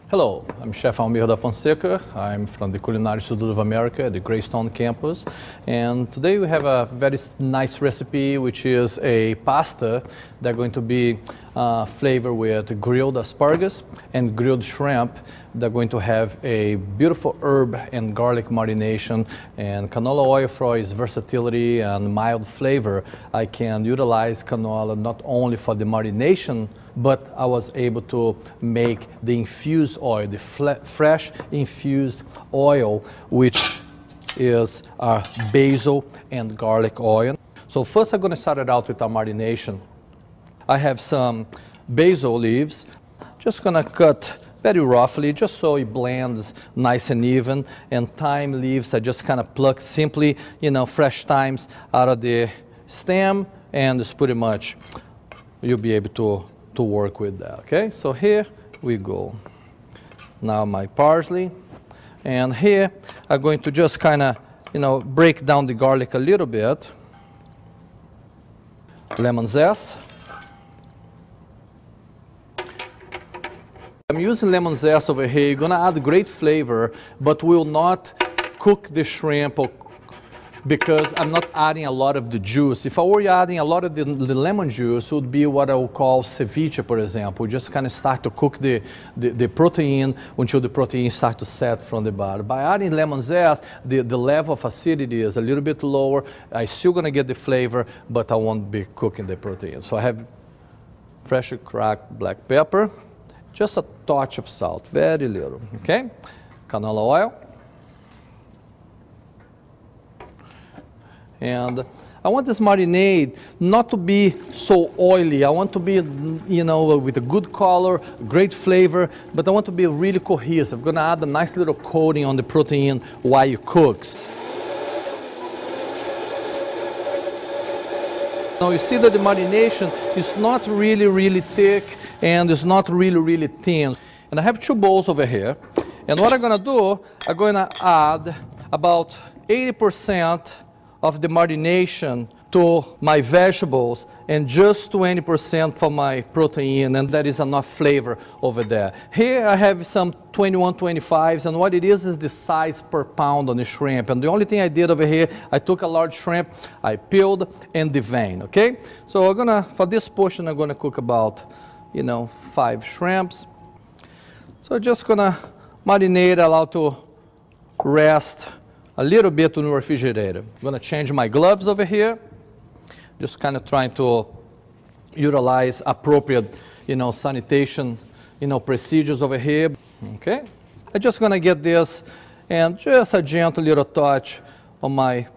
Hello, I'm Chef Almir da Fonseca. I'm from the Culinary Institute of America at the Greystone campus. And today we have a very nice recipe, which is a pasta that's going to be flavored with grilled asparagus and grilled shrimp. They're going to have a beautiful herb and garlic marination, and canola oil for its versatility and mild flavor. I can utilize canola not only for the marination, but I was able to make the infused oil, the fresh infused oil, which is our basil and garlic oil. So first I'm going to start it out with our marination. I have some basil leaves, just going to cut very roughly, just so it blends nice and even. And thyme leaves, I just kind of pluck simply, fresh thymes out of the stem, and it's pretty much, you'll be able to work with that, okay? So here we go. Now my parsley, and here I'm going to just kind of, break down the garlic a little bit. Lemon zest. I'm using lemon zest over here. You're gonna add great flavor, but will not cook the shrimp because I'm not adding a lot of the juice. If I were adding a lot of the lemon juice, it would be what I would call ceviche, for example. Just kind of start to cook the protein until the protein starts to set from the bottom. By adding lemon zest, the level of acidity is a little bit lower. I'm still going to get the flavor, but I won't be cooking the protein. So I have freshly cracked black pepper, just a touch of salt, very little, okay? Canola oil. And I want this marinade not to be so oily. I want to be, with a good color, great flavor, but I want to be really cohesive. I'm going to add a nice little coating on the protein while it cooks. Now you see that the marination is not really thick, and it's not really thin. And I have two bowls over here. And what I'm going to do, I'm going to add about 80% of the marination to my vegetables and just 20% for my protein, and that is enough flavor over there. Here I have some 21-25s, and what it is the size per pound on the shrimp. And the only thing I did over here, I took a large shrimp, I peeled and deveined, okay? So for this portion, I'm gonna cook about, 5 shrimps. So I'm just gonna marinate, allow to rest a little bit in the refrigerator. I'm going to change my gloves over here. Just kind of trying to utilize appropriate, sanitation, procedures over here. Okay. I'm just going to get this and just a gentle little touch on my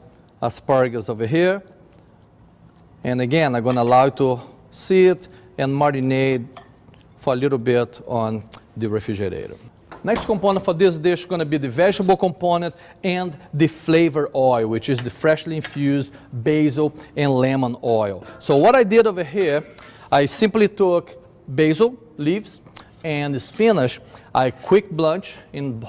asparagus over here. And again, I'm going to allow it to sit and marinate for a little bit on the refrigerator. Next component for this dish is going to be the vegetable component and the flavor oil, which is the freshly infused basil and lemon oil. So what I did over here, I simply took basil leaves and spinach. I quick blanch in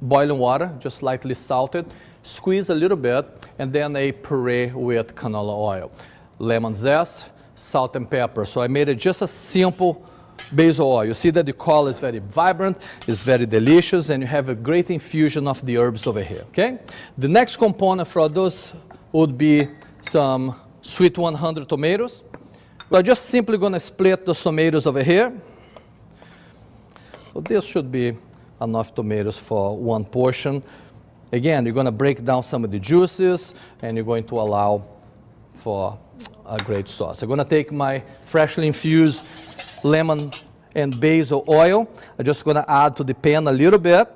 boiling water, just lightly salted, squeeze a little bit, and then I puree with canola oil. Lemon zest, salt and pepper. So I made it just a simple basil oil. You see that the color is very vibrant, it's very delicious, and you have a great infusion of the herbs over here, okay? The next component for those would be some sweet 100 tomatoes. We're just simply going to split those tomatoes over here. So this should be enough tomatoes for one portion. Again, you're going to break down some of the juices, and you're going to allow for a great sauce. I'm going to take my freshly infused lemon and basil oil. I'm just going to add to the pan a little bit.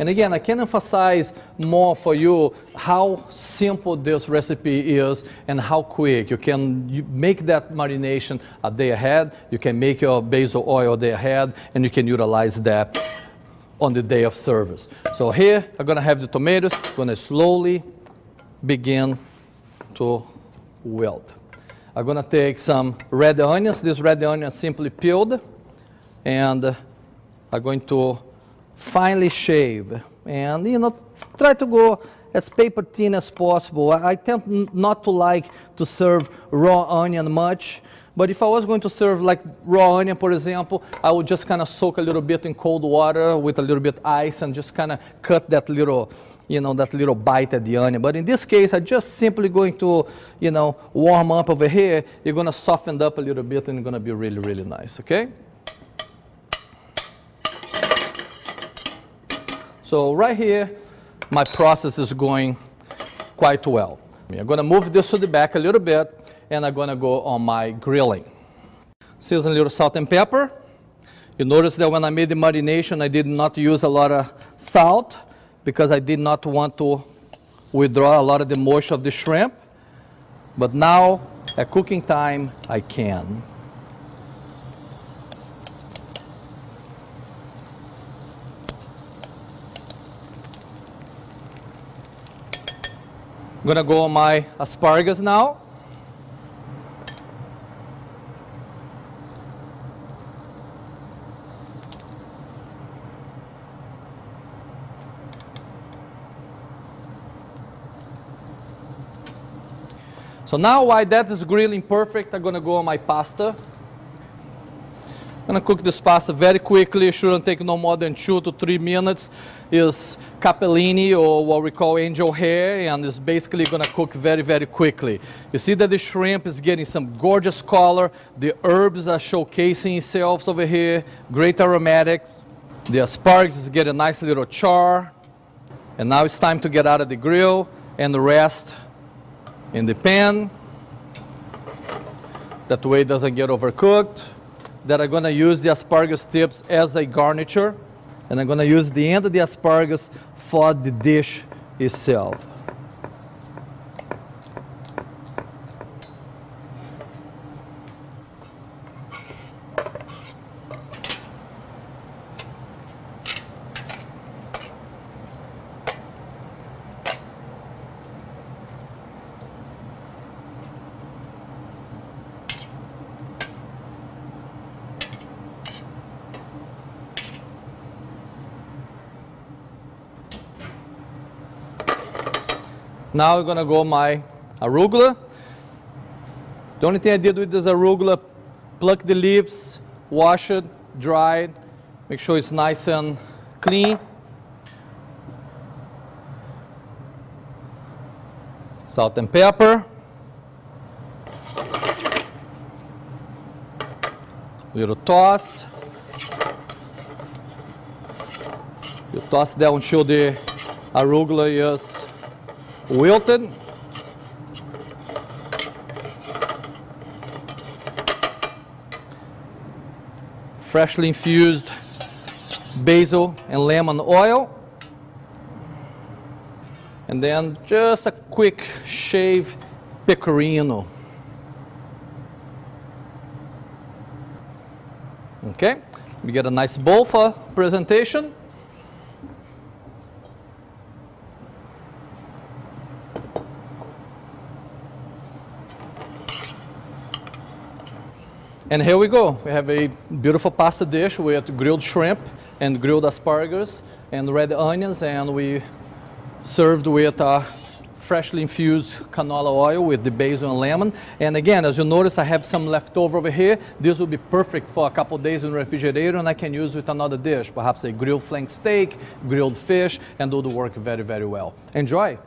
And again, I can emphasize more for you how simple this recipe is and how quick. You can make that marination a day ahead. You can make your basil oil a day ahead, and you can utilize that on the day of service. So here, I'm going to have the tomatoes. I'm going to slowly begin to wilt. I'm going to take some red onions. This red onion simply peeled, and I'm going to finely shave. And try to go as paper thin as possible. I tend not to like to serve raw onion much, But if I was going to serve like raw onion, for example, I would just kind of soak a little bit in cold water with a little bit ice and just kind of cut that little, you know, that little bite at the onion. But in this case, I'm just simply going to, you know, warm up over here. You're going to soften it up a little bit and it's going to be really, really nice, okay? So right here, my process is going quite well. I'm going to move this to the back a little bit, and I'm going to go on my grilling. Season a little salt and pepper. You notice that when I made the marination, I did not use a lot of salt because I did not want to withdraw a lot of the moisture of the shrimp. But now, at cooking time, I can. I'm going to go on my asparagus now. So now while that is grilling perfect, I'm going to go on my pasta. I'm going to cook this pasta very quickly. It shouldn't take no more than 2 to 3 minutes. It's capellini, or what we call angel hair, and it's basically going to cook very, very quickly. You see that the shrimp is getting some gorgeous color. The herbs are showcasing themselves over here. Great aromatics. The asparagus is getting a nice little char. And now it's time to get out of the grill and rest in the pan. That way it doesn't get overcooked. That I'm going to use the asparagus tips as a garniture, and I'm going to use the end of the asparagus for the dish itself. Now we're going to go my arugula. The only thing I did with this arugula, pluck the leaves, wash it, dry it, make sure it's nice and clean. Salt and pepper. Little toss. You toss that until the arugula is wilted. Freshly infused basil and lemon oil. And then just a quick shave pecorino. Okay, we get a nice bowl for presentation. And here we go. We have a beautiful pasta dish with grilled shrimp and grilled asparagus and red onions, and we served with freshly infused canola oil with the basil and lemon. And again, as you notice, I have some left over here. This will be perfect for a couple days in the refrigerator, and I can use with another dish, perhaps a grilled flank steak, grilled fish, and do the work very, very well. Enjoy!